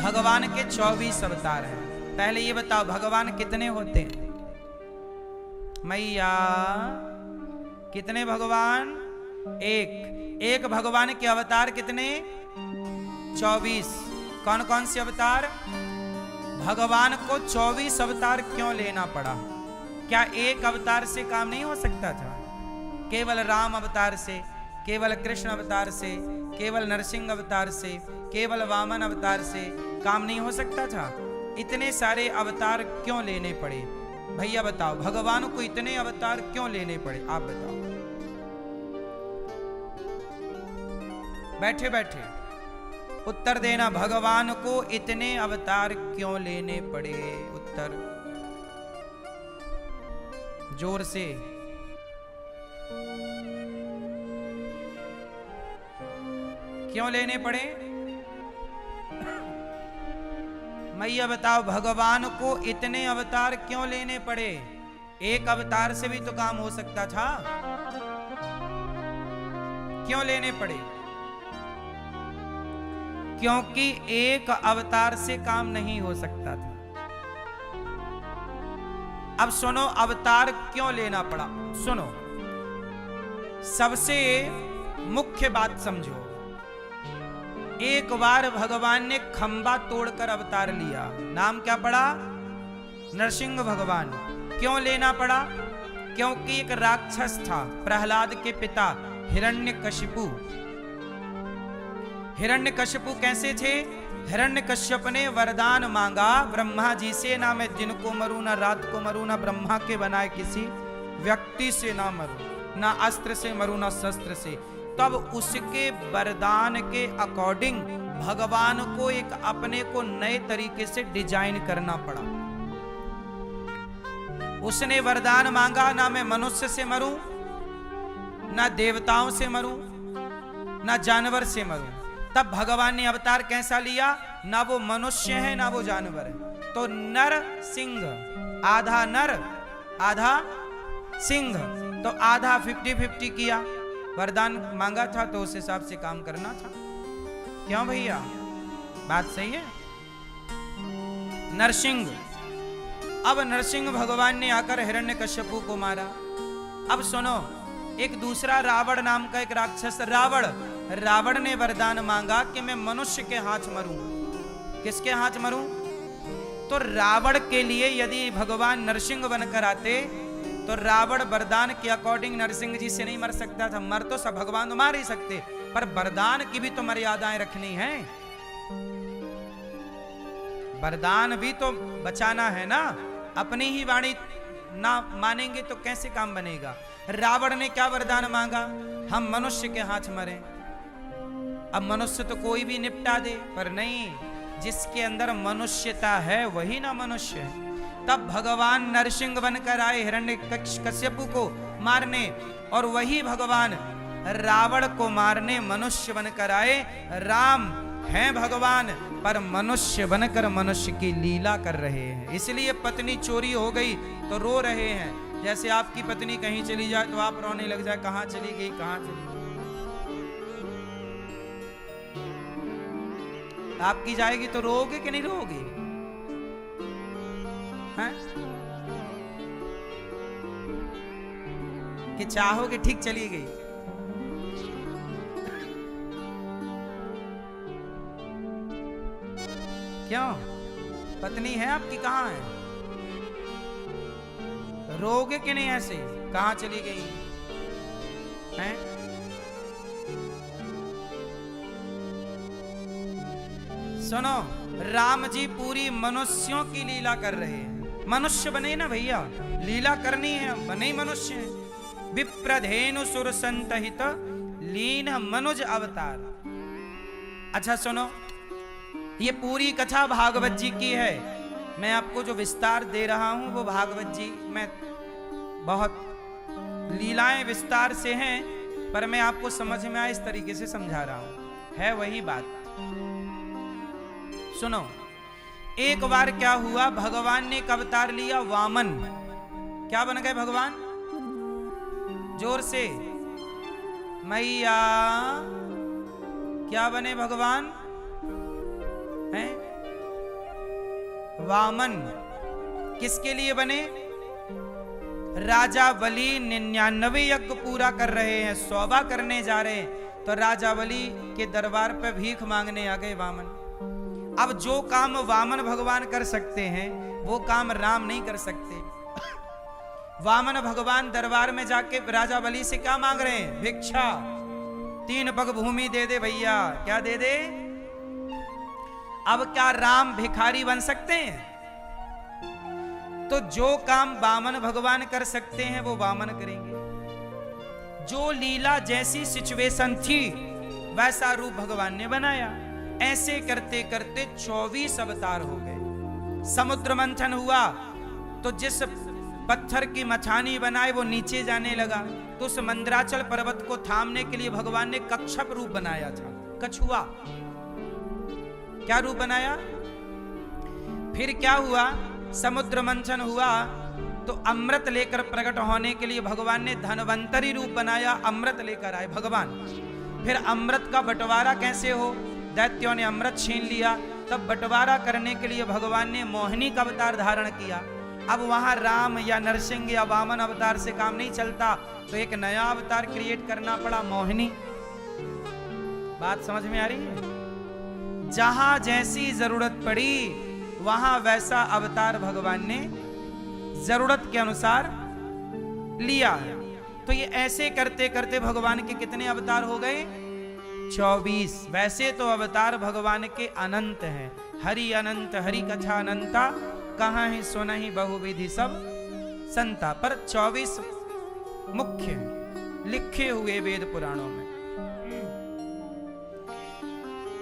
भगवान के 24 अवतार हैं। पहले ये बताओ भगवान कितने होते हैं? मैया कितने भगवान? एक भगवान के अवतार कितने? 24। कौन कौन से अवतार? भगवान को 24 अवतार क्यों लेना पड़ा? क्या एक अवतार से काम नहीं हो सकता था? केवल राम अवतार से, केवल कृष्ण अवतार से, केवल नरसिंह अवतार से, केवल वामन अवतार से काम नहीं हो सकता था? इतने सारे अवतार क्यों लेने पड़े? भैया बताओ, भगवान को इतने अवतार क्यों लेने पड़े? आप बताओ। बैठे बैठे उत्तर देना। भगवान को इतने अवतार क्यों लेने पड़े? उत्तर जोर से। क्यों लेने पड़े? मैया बताओ, भगवान को इतने अवतार क्यों लेने पड़े? एक अवतार से भी तो काम हो सकता था। क्यों लेने पड़े? क्योंकि एक अवतार से काम नहीं हो सकता था। अब सुनो, अवतार क्यों लेना पड़ा? सुनो, सबसे मुख्य बात समझो। एक बार भगवान ने खंबा तोड़कर अवतार लिया। नाम क्या पड़ा? नरसिंह भगवान। क्यों लेना पड़ा? क्योंकि एक राक्षस था, प्रहलाद के पिता हिरण्यकशिपु। हिरण्यकशिपु कैसे थे? हिरण्यकश्यप ने वरदान मांगा ब्रह्मा जी से, ना मैं दिन को मरूं ना रात को मरूं, ना ब्रह्मा के बनाए किसी व्यक्ति से ना मरूं, ना अस्त्र से मरूं ना शस्त्र से। तब उसके वरदान के अकॉर्डिंग भगवान को एक अपने को नए तरीके से डिजाइन करना पड़ा। उसने वरदान मांगा, ना मैं मनुष्य से मरूं, ना देवताओं से मरूं, ना जानवर से मरूं। तब भगवान ने अवतार कैसा लिया? ना वो मनुष्य है ना वो जानवर है। तो नर सिंह, आधा नर आधा सिंह, तो आधा 50-50 किया। वरदान मांगा था तो उस हिसाब से काम करना था। क्यों भैया, बात सही है? नरसिंह। अब नरसिंह भगवान ने आकर हिरण्यकश्यपु को मारा। अब सुनो, एक दूसरा रावण नाम का एक राक्षस, रावण ने वरदान मांगा कि मैं मनुष्य के हाथ मरूं। किसके हाथ मरूं? तो रावण के लिए यदि भगवान नरसिंह बनकर आते तो रावण वरदान के अकॉर्डिंग नरसिंह जी से नहीं मर सकता था। मर तो सब भगवान तो मार ही सकते, पर वरदान की भी तो मर्यादाएं रखनी है। वरदान भी तो बचाना है ना। अपनी ही वाणी ना मानेंगे तो कैसे काम बनेगा? रावण ने क्या वरदान मांगा? हम मनुष्य के हाथ मरें। अब मनुष्य तो कोई भी निपटा दे, पर नहीं, जिसके अंदर मनुष्यता है वही ना मनुष्य है। तब भगवान नरसिंह बनकर आए हिरण्यकश्यपु को मारने, और वही भगवान रावण को मारने मनुष्य बनकर आए। राम हैं भगवान, पर मनुष्य बनकर मनुष्य की लीला कर रहे हैं। इसलिए पत्नी चोरी हो गई तो रो रहे हैं। जैसे आपकी पत्नी कहीं चली जाए तो आप रोने लग जाए, कहां चली गई, कहां चली गई। आपकी जाएगी तो रोओगे कि नहीं रोओगे? हैं? कि चाहोगे ठीक चली गई? क्यों? पत्नी है आपकी, कहां है? रोगे कि नहीं ऐसे? कहां चली गई हैं? सुनो, राम जी पूरी मनुष्यों की लीला कर रहे हैं। मनुष्य बने ना भैया, लीला करनी है, बने ही मनुष्य हैं। विप्रधेनु सुर संतहित लीन मनुज अवतार। अच्छा सुनो, ये पूरी कथा भागवत जी की है। मैं आपको जो विस्तार दे रहा हूं वो भागवत जी में बहुत लीलाएं विस्तार से हैं, पर मैं आपको समझ में आए इस तरीके से समझा रहा हूं। है वही बात। सुनो, एक बार क्या हुआ, भगवान ने एक अवतार लिया, वामन। क्या बन गए भगवान? जोर से मैया, क्या बने भगवान? हैं? वामन किसके लिए बने? राजा बलि 99 यज्ञ पूरा कर रहे हैं, 100वां करने जा रहे हैं, तो राजा बलि के दरबार पे भीख मांगने आ गए वामन। अब जो काम वामन भगवान कर सकते हैं वो काम राम नहीं कर सकते। वामन भगवान दरबार में जाके राजा बलि से क्या मांग रहे हैं? भिक्षा। 3 पग भूमि दे दे भैया। क्या दे दे? अब क्या राम भिखारी बन सकते हैं? तो जो काम वामन भगवान कर सकते हैं वो वामन करेंगे। जो लीला जैसी सिचुएशन थी वैसा रूप भगवान ने बनाया। ऐसे करते करते 24 अवतार हो गए। समुद्र मंथन हुआ तो जिस पत्थर की मछानी बनाए वो नीचे जाने लगा, तो उस मंदराचल पर्वत को थामने के लिए भगवान ने कच्छप रूप बनाया था, कछुआ। क्या रूप बनाया? फिर क्या हुआ? समुद्र मंथन हुआ तो अमृत लेकर प्रकट होने के लिए भगवान ने धनवंतरी रूप बनाया, अमृत लेकर आए भगवान। फिर अमृत का बंटवारा कैसे हो? दैत्यों ने अमृत छीन लिया, तब बंटवारा करने के लिए भगवान ने मोहिनी का अवतार धारण किया। अब वहां राम या नरसिंह या वामन अवतार से काम नहीं चलता, तो एक नया अवतार क्रिएट करना पड़ा, मोहिनी। बात समझ में आ रही है? जहां जैसी जरूरत पड़ी वहां वैसा अवतार भगवान ने जरूरत के अनुसार लिया है। तो ये ऐसे करते करते भगवान के कितने अवतार हो गए? 24। वैसे तो अवतार भगवान के अनंत हैं। हरि अनंत हरि कथा अनंता, कहाँ ही सुना ही बहुविधि सब संता। पर 24 मुख्य लिखे हुए वेद पुराणों में।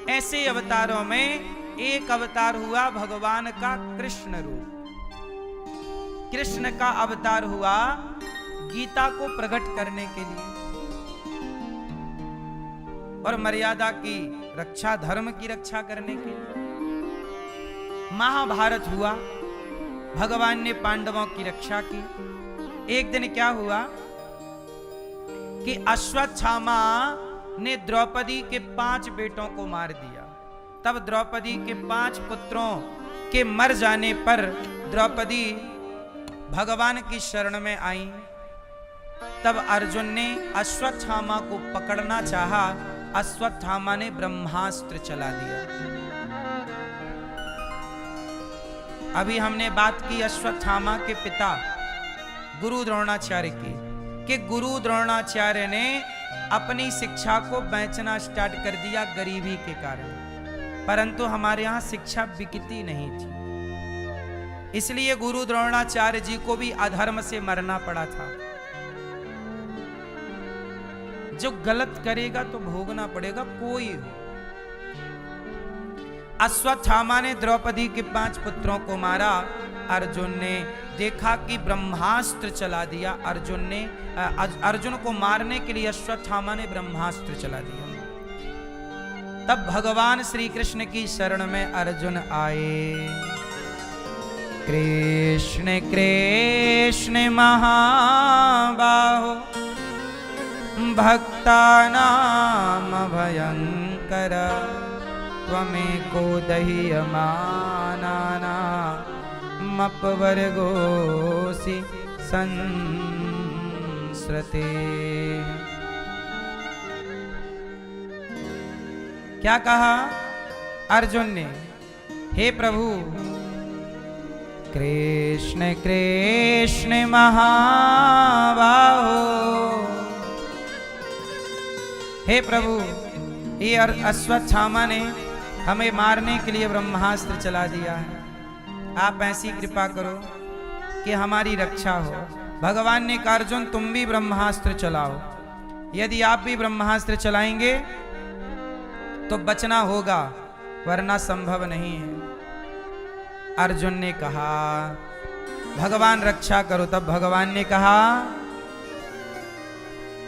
ऐसे अवतारों में एक अवतार हुआ भगवान का कृष्ण रूप। कृष्ण का अवतार हुआ गीता को प्रकट करने के लिए और मर्यादा की रक्षा, धर्म की रक्षा करने के लिए। महाभारत हुआ, भगवान ने पांडवों की रक्षा की। एक दिन क्या हुआ कि अश्वत्थामा ने द्रौपदी के 5 बेटों को मार दिया। तब द्रौपदी के 5 पुत्रों के मर जाने पर द्रौपदी भगवान की शरण में आई। तब अर्जुन ने अश्वत्थामा को पकड़ना चाहा, अश्वत्थामा ने ब्रह्मास्त्र चला दिया। अभी हमने बात की अश्वत्थामा के पिता गुरु द्रोणाचार्य की, कि गुरु द्रोणाचार्य ने अपनी शिक्षा को बेचना स्टार्ट कर दिया गरीबी के कारण। परंतु हमारे यहां शिक्षा बिकती नहीं थी, इसलिए गुरु द्रोणाचार्य जी को भी अधर्म से मरना पड़ा था। जो गलत करेगा तो भोगना पड़ेगा, कोई हो। अश्वत्थामा ने द्रौपदी के 5 पुत्रों को मारा। अर्जुन ने देखा कि ब्रह्मास्त्र चला दिया। अर्जुन को मारने के लिए अश्वत्थामा ने ब्रह्मास्त्र चला दिया। तब भगवान श्री कृष्ण की शरण में अर्जुन आए। कृष्ण कृष्ण महाबाहो भक्तानां भयंकर, त्वमेको दह्यमानानामपवर्गोऽसि संस्रते। क्या कहा अर्जुन ने? हे प्रभु, कृष्ण कृष्ण महाबाहो, हे प्रभु, ये अश्वत्थामा ने हमें मारने के लिए ब्रह्मास्त्र चला दिया है। आप ऐसी कृपा करो कि हमारी रक्षा हो। भगवान ने कहा अर्जुन तुम भी ब्रह्मास्त्र चलाओ। यदि आप भी ब्रह्मास्त्र चलाएंगे तो बचना होगा, वरना संभव नहीं है। अर्जुन ने कहा भगवान रक्षा करो। तब भगवान ने कहा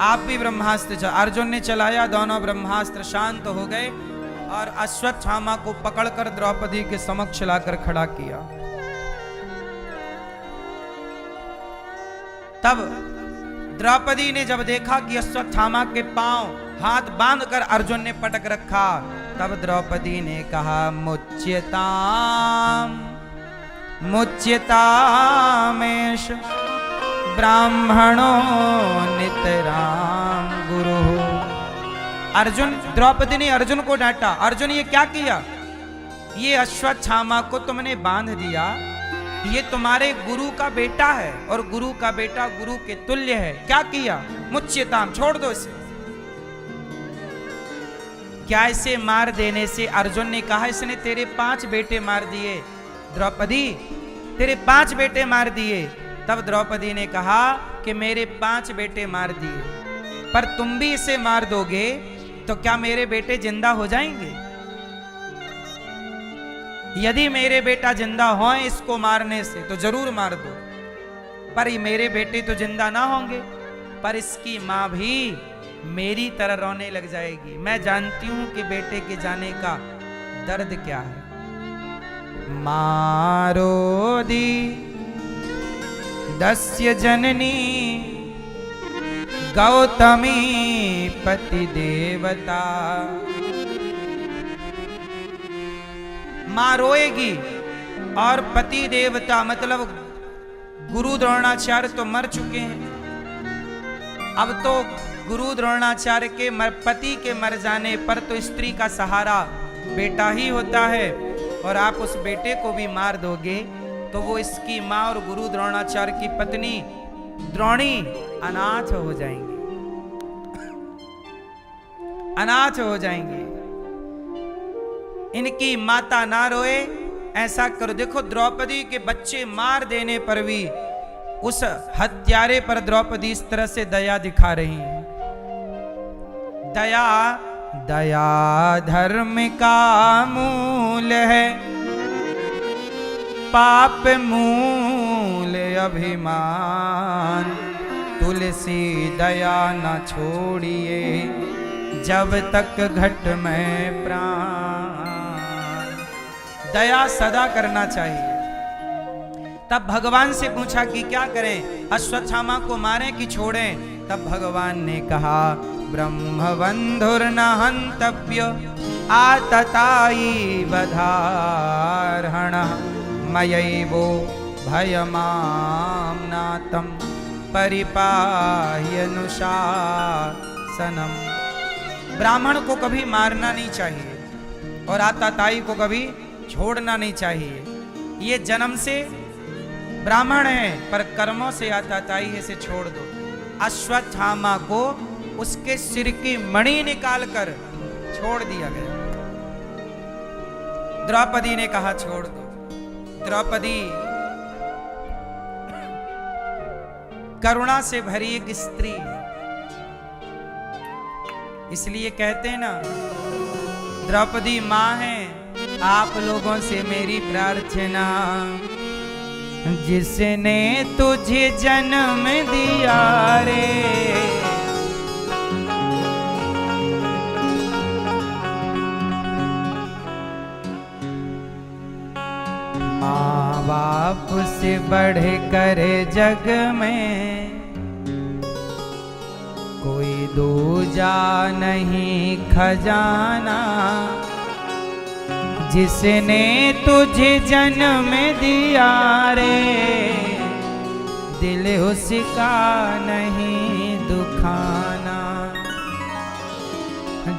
आप भी ब्रह्मास्त्र अर्जुन ने चलाया। दोनों ब्रह्मास्त्र शांत हो गए और अश्वत्थामा को पकड़कर द्रौपदी के समक्ष लाकर खड़ा किया। तब द्रौपदी ने जब देखा कि अश्वत्थामा के पांव हाथ बांधकर अर्जुन ने पटक रखा, तब द्रौपदी ने कहा मुच्यताम मुच्यतामेष ब्राह्मणो नितराम गुरु। अर्जुन, द्रौपदी ने अर्जुन को डांटा, अर्जुन ये क्या किया? ये अश्वत्थामा को तुमने बांध दिया, ये तुम्हारे गुरु का बेटा है और गुरु का बेटा गुरु के तुल्य है, क्या किया? मुच्यताम, छोड़ दो इसे। क्या इसे मार देने से, अर्जुन ने कहा इसने तेरे 5 बेटे मार दिए द्रौपदी, तेरे 5 बेटे मार दिए। तब द्रौपदी ने कहा कि मेरे 5 बेटे मार दिए, पर तुम भी इसे मार दोगे तो क्या मेरे बेटे जिंदा हो जाएंगे? यदि मेरे बेटा जिंदा हो इसको मारने से तो जरूर मार दो, पर ये मेरे बेटे तो जिंदा ना होंगे, पर इसकी मां भी मेरी तरह रोने लग जाएगी। मैं जानती हूं कि बेटे के जाने का दर्द क्या है। मारोदी दस्य जननी गौतमी पति देवता। मां रोएगी और पति देवता मतलब गुरु द्रोणाचार्य तो मर चुके हैं, अब तो गुरु द्रोणाचार्य के पति के मर जाने पर तो स्त्री का सहारा बेटा ही होता है, और आप उस बेटे को भी मार दोगे तो वो इसकी मां और गुरु द्रोणाचार्य की पत्नी द्रोणी अनाथ हो जाएंगे, अनाथ हो जाएंगे। इनकी माता ना रोए, ऐसा करो। देखो द्रौपदी के बच्चे मार देने पर भी उस हत्यारे पर द्रौपदी इस तरह से दया दिखा रही है। दया, दया धर्म का मूल है, पाप मूल अभिमान। तुलसी दया न छोड़िए जब तक घट में प्राण। दया सदा करना चाहिए। तब भगवान से पूछा कि क्या करें, अश्वत्थामा को मारें कि छोड़ें? तब भगवान ने कहा ब्रह्मबंधुर्न हन्तव्य आततायी वधार्हण मयैवो भयमाम्नातं परिपाह्यनुशासनम्। ब्राह्मण को कभी मारना नहीं चाहिए और आतताई को कभी छोड़ना नहीं चाहिए। ये जन्म से ब्राह्मण है पर कर्मों से आतताई है, से छोड़ दो। अश्वत्थामा को उसके सिर की मणि निकालकर छोड़ दिया गया। द्रौपदी ने कहा छोड़ दो। द्रौपदी करुणा से भरी एक स्त्री, इसलिए कहते हैं ना द्रौपदी मां है। आप लोगों से मेरी प्रार्थना, जिसने तुझे जन्म दिया रे, माँ बाप से बढ़ कर जग में कोई दूजा नहीं खजाना। जिसने तुझे जन्म दिया रे, दिल उसका नहीं दुखाना।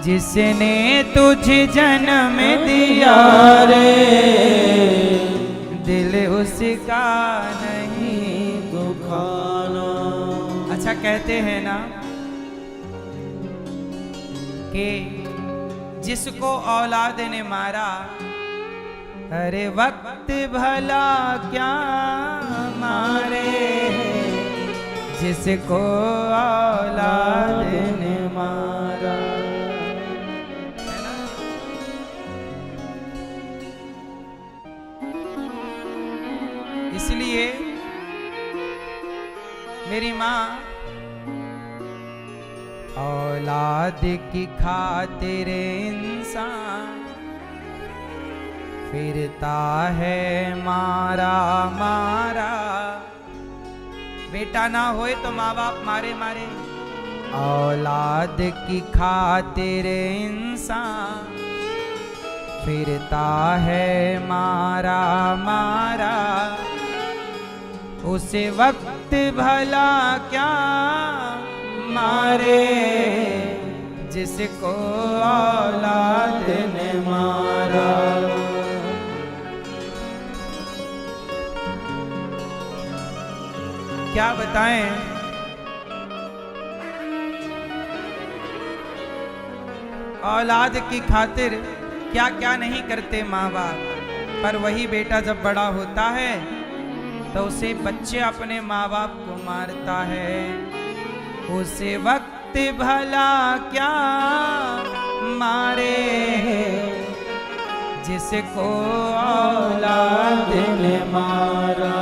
जिसने तुझे जन्म दिया रे, दिल उसका नहीं दुखाना। अच्छा कहते हैं ना कि जिसको औलाद ने मारा, अरे वक्त भला क्या मारे, जिसको औलाद ने मारा। इसलिए मेरी माँ औलाद की खातिर इंसान फिरता है मारा मारा। बेटा ना होए तो माँ बाप मारे मारे। औलाद की खातिर इंसान फिरता है मारा मारा। उसे वक्त भला क्या मारे, जिसको औलाद ने मारा। क्या बताएं, औलाद की खातिर क्या क्या नहीं करते माँ बाप, पर वही बेटा जब बड़ा होता है तो उसे बच्चे अपने माँ बाप को मारता है। उसे वक्त भला क्या मारे, जिसको औलाद ने मारा।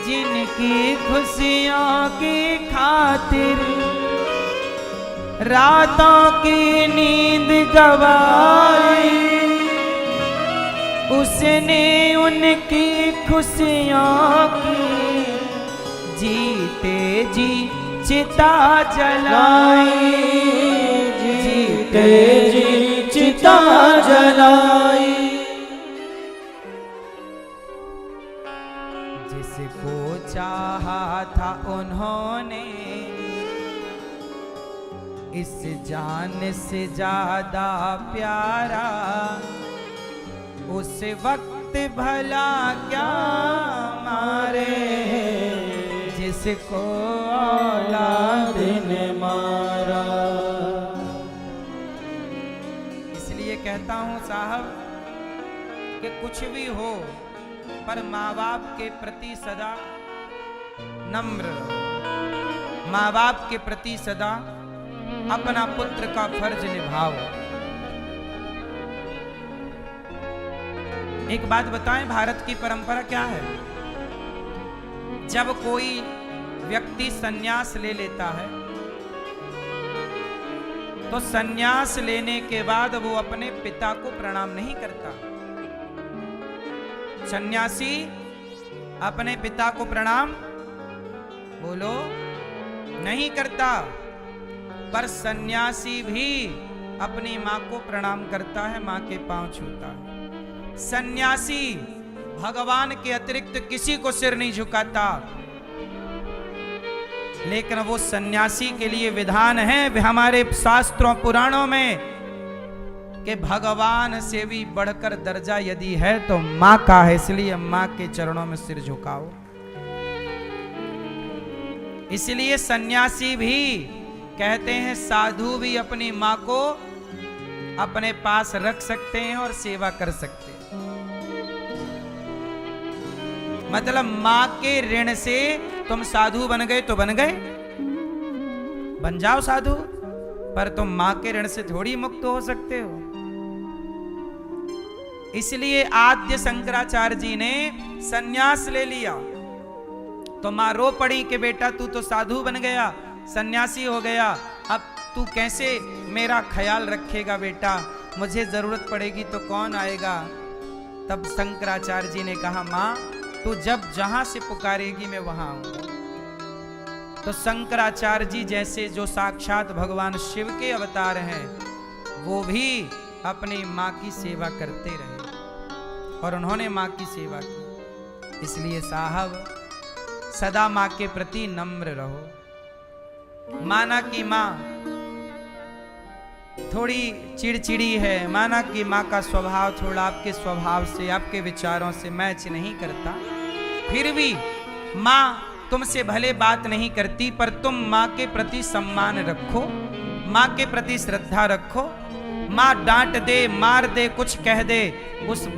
जिनकी खुशियों की खातिर रातों की नींद गवाई, उसने उनकी खुशियों की जीते जी चिता जलाई, जीते जी चिता जलाई। जिसको चाहा था उन्होंने इस जान से ज्यादा प्यारा, उस वक्त भला क्या मारे, जिसको औलाद ने मारा। इसलिए कहता हूं साहब कि कुछ भी हो पर माँ बाप के प्रति सदा नम्र रहो, माँ बाप के प्रति सदा अपना पुत्र का फर्ज निभाओ। एक बात बताएं, भारत की परंपरा क्या है? जब कोई व्यक्ति सन्यास ले लेता है तो सन्यास लेने के बाद वो अपने पिता को प्रणाम नहीं करता। सन्यासी अपने पिता को प्रणाम बोलो नहीं करता, पर सन्यासी भी अपनी मां को प्रणाम करता है, मां के पांव छूता है। सन्यासी भगवान के अतिरिक्त किसी को सिर नहीं झुकाता, लेकिन वो सन्यासी के लिए विधान है हमारे शास्त्रों पुराणों में कि भगवान से भी बढ़कर दर्जा यदि है तो मां का है, इसलिए मां के चरणों में सिर झुकाओ। इसलिए सन्यासी भी कहते हैं, साधु भी अपनी मां को अपने पास रख सकते हैं और सेवा कर सकते हैं। मतलब मां के ऋण से तुम साधु बन गए तो बन गए, बन जाओ साधु, पर तुम मां के ऋण से थोड़ी मुक्त हो सकते हो। इसलिए आद्य शंकराचार्य जी ने सन्यास ले लिया तो मां रो पड़ी कि बेटा तू तो साधु बन गया, सन्यासी हो गया, अब तू कैसे मेरा ख्याल रखेगा बेटा, मुझे जरूरत पड़ेगी तो कौन आएगा। तब शंकराचार्य जी ने कहा, मां तू जब जहां से पुकारेगी मैं वहां आऊंगा। तो शंकराचार्य जी जैसे जो साक्षात भगवान शिव के अवतार हैं, वो भी अपनी मां की सेवा करते रहे और उन्होंने मां की सेवा की। इसलिए साहब सदा मां के प्रति नम्र रहो। माना कि मां थोड़ी चिड़चिड़ी है, माना कि मां का स्वभाव थोड़ा आपके स्वभाव से, आपके विचारों से मैच नहीं करता, फिर भी मां तुमसे भले बात नहीं करती, पर तुम मां के प्रति सम्मान रखो, मां के प्रति श्रद्धा रखो। मां डांट दे, मार दे, कुछ कह दे, उस